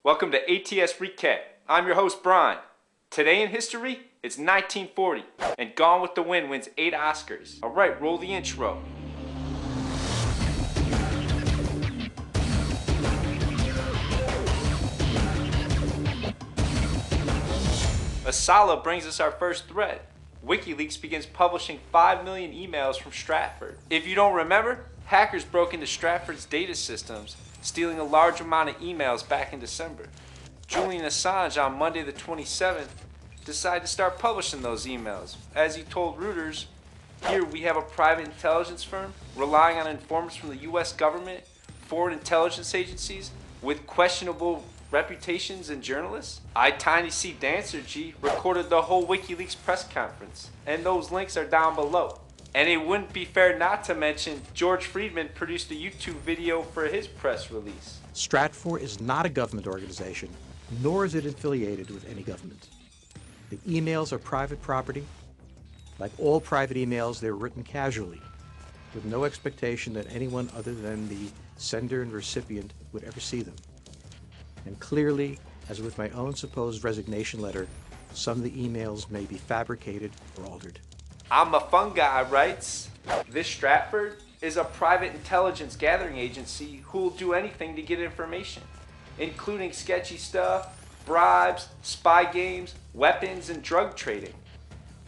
Welcome to ATS Recap. I'm your host, Brian. Today in history, it's 1940, and Gone with the Wind wins 8 Oscars. Alright, roll the intro. Asala brings us our first thread. Wikileaks begins publishing 5 million emails from Stratford. If you don't remember, hackers broke into Stratford's data systems, stealing a large amount of emails back in December. Julian Assange on Monday the 27th decided to start publishing those emails. As he told Reuters, "Here we have a private intelligence firm relying on informants from the US government, foreign intelligence agencies, with questionable reputations and journalists." Tiny C Dancer G recorded the whole WikiLeaks press conference, and those links are down below. And it wouldn't be fair not to mention George Friedman produced a YouTube video for his press release. Stratford is not a government organization, nor is it affiliated with any government. The emails are private property. Like all private emails, they're written casually, with no expectation that anyone other than the sender and recipient would ever see them. And clearly, as with my own supposed resignation letter, some of the emails may be fabricated or altered. I'm a fun guy writes, "This Stratford is a private intelligence gathering agency who will do anything to get information, including sketchy stuff, bribes, spy games, weapons, and drug trading.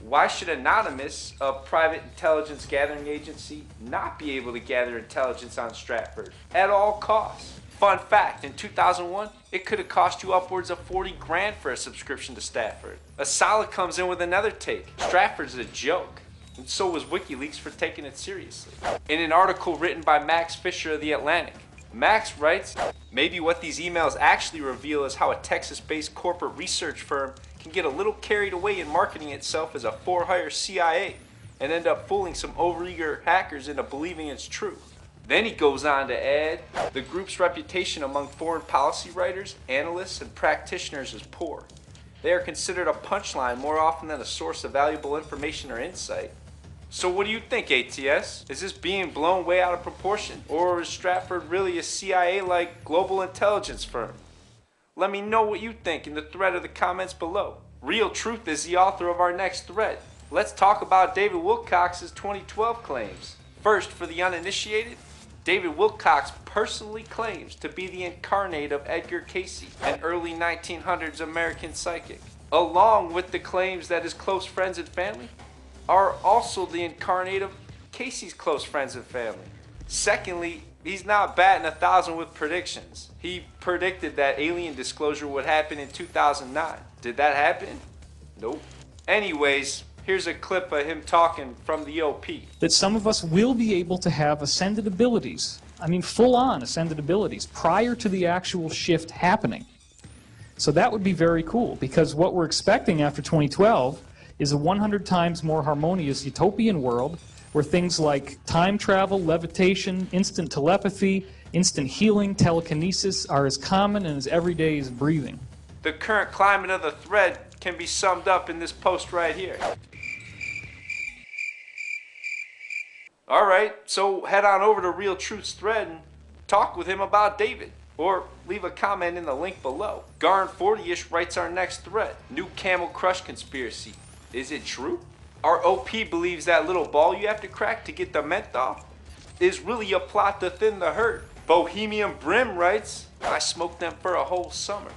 Why should Anonymous, a private intelligence gathering agency, not be able to gather intelligence on Stratford at all costs?" Fun fact, in 2001, it could have cost you upwards of 40 grand for a subscription to Stratford. Asala comes in with another take. Stratford's a joke, and so was WikiLeaks for taking it seriously. In an article written by Max Fisher of The Atlantic, Max writes, "Maybe what these emails actually reveal is how a Texas-based corporate research firm can get a little carried away in marketing itself as a for-hire CIA and end up fooling some overeager hackers into believing it's true." Then he goes on to add, "The group's reputation among foreign policy writers, analysts, and practitioners is poor. They are considered a punchline more often than a source of valuable information or insight." So what do you think, ATS? Is this being blown way out of proportion? Or is Stratford really a CIA-like global intelligence firm? Let me know what you think in the thread of the comments below. Real Truth is the author of our next thread. Let's talk about David Wilcox's 2012 claims. First, for the uninitiated, David Wilcox personally claims to be the incarnate of Edgar Cayce, an early 1900s American psychic, along with the claims that his close friends and family are also the incarnate of Cayce's close friends and family. Secondly, he's not batting 1,000 with predictions. He predicted that alien disclosure would happen in 2009. Did that happen? Nope. Anyways, here's a clip of him talking from the OP. That some of us will be able to have ascended abilities, I mean full-on ascended abilities, prior to the actual shift happening. So that would be very cool, because what we're expecting after 2012 is a 100 times more harmonious utopian world where things like time travel, levitation, instant telepathy, instant healing, telekinesis are as common and as everyday as breathing. The current climate of the thread can be summed up in this post right here. Alright, so head on over to Real Truth's thread and talk with him about David. Or leave a comment in the link below. Garn40ish writes our next thread. New Camel Crush conspiracy. Is it true? Our OP believes that little ball you have to crack to get the menthol is really a plot to thin the herd. Bohemian Brim writes, "I smoked them for a whole summer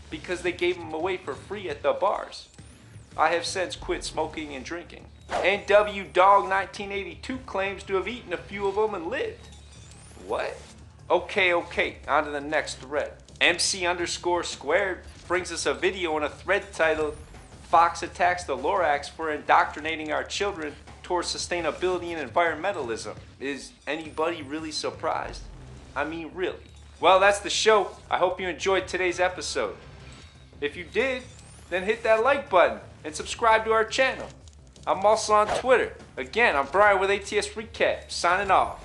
because they gave them away for free at the bars. I have since quit smoking and drinking." NW Dog 1982 claims to have eaten a few of them and lived. What? Okay, on to the next thread. MC_squared brings us a video in a thread titled, "Fox attacks the Lorax for indoctrinating our children towards sustainability and environmentalism." Is anybody really surprised? I mean, really. Well, that's the show. I hope you enjoyed today's episode. If you did, then hit that like button and subscribe to our channel. I'm also on Twitter. Again, I'm Brian with ATS Recap, signing off.